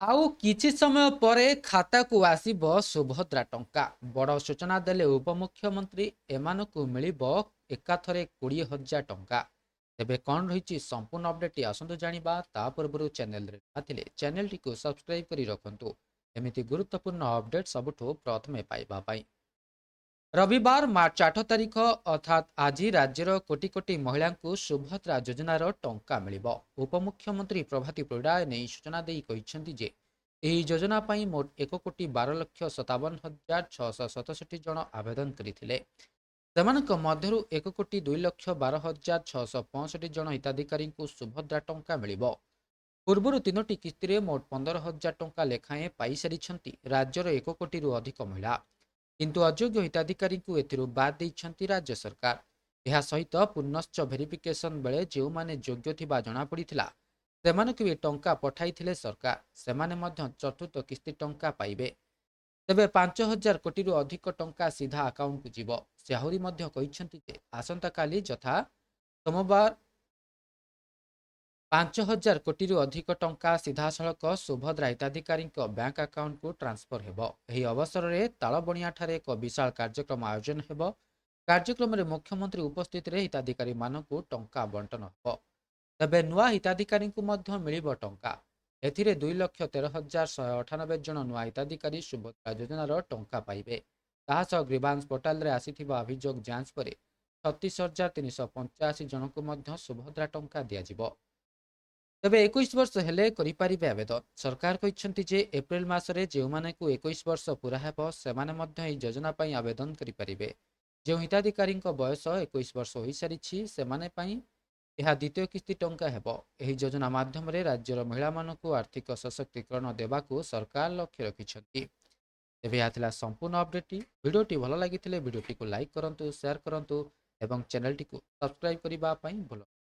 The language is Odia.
ଆଉ କିଛି ସମୟ ପରେ ଖାତାକୁ ଆସିବ ସୁଭଦ୍ରା ଟଙ୍କା। ବଡ଼ ସୂଚନା ଦେଲେ ଉପମୁଖ୍ୟମନ୍ତ୍ରୀ। ଏମାନଙ୍କୁ ମିଳିବ ଏକାଥରେ 20,000 ଟଙ୍କା। ତେବେ କ'ଣ ରହିଛି ସମ୍ପୂର୍ଣ୍ଣ ଅପଡେଟ୍ ଆସନ୍ତୁ ଜାଣିବା। ତା ପୂର୍ବରୁ ଚ୍ୟାନେଲରେ ନଥିଲେ ଚ୍ୟାନେଲଟିକୁ ସବସ୍କ୍ରାଇବ୍ କରି ରଖନ୍ତୁ ଏମିତି ଗୁରୁତ୍ୱପୂର୍ଣ୍ଣ ଅପଡେଟ୍ ସବୁଠୁ ପ୍ରଥମେ ପାଇବା ପାଇଁ। ରବିବାର ମାର୍ଚ୍ଚ 8 ତାରିଖ ଅର୍ଥାତ୍ ଆଜି ରାଜ୍ୟର କୋଟି କୋଟି ମହିଳାଙ୍କୁ ସୁଭଦ୍ରା ଯୋଜନାର ଟଙ୍କା ମିଳିବ। ଉପମୁଖ୍ୟମନ୍ତ୍ରୀ ପ୍ରଭାତୀ ପରିଡ଼ା ନେଇ ସୂଚନା ଦେଇ କହିଛନ୍ତି ଯେ ଏହି ଯୋଜନା ପାଇଁ ମୋଟ 1,52,57,667 ଜଣ ଆବେଦନ କରିଥିଲେ। ସେମାନଙ୍କ ମଧ୍ୟରୁ 1,02,12,665 ଜଣ ହିତାଧିକାରୀଙ୍କୁ ସୁଭଦ୍ରା ଟଙ୍କା ମିଳିବ। ପୂର୍ବରୁ 3ଟି କିସ୍ତିରେ ମୋଟ 15,000 ଟଙ୍କା ଲେଖାଏଁ ପାଇସାରିଛନ୍ତି ରାଜ୍ୟର 1 କୋଟିରୁ ଅଧିକ ମହିଳା। କିନ୍ତୁ ଅଯୋଗ୍ୟ ହିତାଧିକାରୀଙ୍କୁ ଏଥିରୁ ବାଦ୍ ଦେଇଛନ୍ତି ରାଜ୍ୟ ସରକାର। ଏହା ସହିତ ପୁନଶ୍ଚ ଭେରିଫିକେସନ ବେଳେ ଯେଉଁମାନେ ଯୋଗ୍ୟ ଥିବା ଜଣାପଡ଼ିଥିଲା ସେମାନଙ୍କୁ ବି ଟଙ୍କା ପଠାଇଥିଲେ ସରକାର। ସେମାନେ ମଧ୍ୟ ଚତୁର୍ଥ କିସ୍ତି ଟଙ୍କା ପାଇବେ। ତେବେ 5,000 କୋଟିରୁ ଅଧିକ ଟଙ୍କା ସିଧା ଆକାଉଣ୍ଟକୁ ଯିବ। ସେ ଆହୁରି ମଧ୍ୟ କହିଛନ୍ତି ଯେ ଆସନ୍ତାକାଲି ଯଥା ସୋମବାର 5,000 କୋଟିରୁ ଅଧିକ ଟଙ୍କା ସିଧାସଳଖ ସୁଭଦ୍ରା ହିତାଧିକାରୀଙ୍କ ବ୍ୟାଙ୍କ ଆକାଉଣ୍ଟକୁ ଟ୍ରାନ୍ସଫର ହେବ। ଏହି ଅବସରରେ ତାଳବଣିଆଠାରେ ଏକ ବିଶାଳ କାର୍ଯ୍ୟକ୍ରମ ଆୟୋଜନ ହେବ। କାର୍ଯ୍ୟକ୍ରମରେ ମୁଖ୍ୟମନ୍ତ୍ରୀ ଉପସ୍ଥିତିରେ ହିତାଧିକାରୀମାନଙ୍କୁ ଟଙ୍କା ବଣ୍ଟନ ହେବ। ତେବେ ନୂଆ ହିତାଧିକାରୀଙ୍କୁ ମଧ୍ୟ ମିଳିବ ଟଙ୍କା। ଏଥିରେ 2,13,198 ଜଣ ନୂଆ ହିତାଧିକାରୀ ସୁଭଦ୍ରା ଯୋଜନାର ଟଙ୍କା ପାଇବେ। ତାହା ସହ ଗ୍ରିଭାନ୍ସ ପୋର୍ଟାଲରେ ଆସିଥିବା ଅଭିଯୋଗ ଯାଞ୍ଚ ପରେ 36,385 ଜଣଙ୍କୁ ମଧ୍ୟ ସୁଭଦ୍ରା ଟଙ୍କା ଦିଆଯିବ। ତେବେ 21 ବର୍ଷ ହେଲେ କରିପାରିବେ ଆବେଦନ। ସରକାର କହିଛନ୍ତି ଯେ ଏପ୍ରିଲ ମାସରେ ଯେଉଁମାନଙ୍କୁ 21 ବର୍ଷ ପୁରା ହେବ ସେମାନେ ମଧ୍ୟ ଏହି ଯୋଜନା ପାଇଁ ଆବେଦନ କରିପାରିବେ। ଯେଉଁ ହିତାଧିକାରୀଙ୍କ ବୟସ 21 ବର୍ଷ ହୋଇସାରିଛି ସେମାନେ ପାଇଁ ଏହା ଦ୍ୱିତୀୟ କିସ୍ତି ଟଙ୍କା ହେବ। ଏହି ଯୋଜନା ମାଧ୍ୟମରେ ରାଜ୍ୟର ମହିଳାମାନଙ୍କୁ ଆର୍ଥିକ ସଶକ୍ତିକରଣ ଦେବାକୁ ସରକାର ଲକ୍ଷ୍ୟ ରଖିଛନ୍ତି। ତେବେ ଏହା ଥିଲା ସମ୍ପୂର୍ଣ୍ଣ ଅପଡେଟ୍। ଭିଡ଼ିଓଟି ଭଲ ଲାଗିଥିଲେ ଭିଡ଼ିଓଟିକୁ ଲାଇକ୍ କରନ୍ତୁ, ସେୟାର କରନ୍ତୁ ଏବଂ ଚ୍ୟାନେଲଟିକୁ ସବସ୍କ୍ରାଇବ୍ କରିବା ପାଇଁ ଭୁଲନ୍ତୁ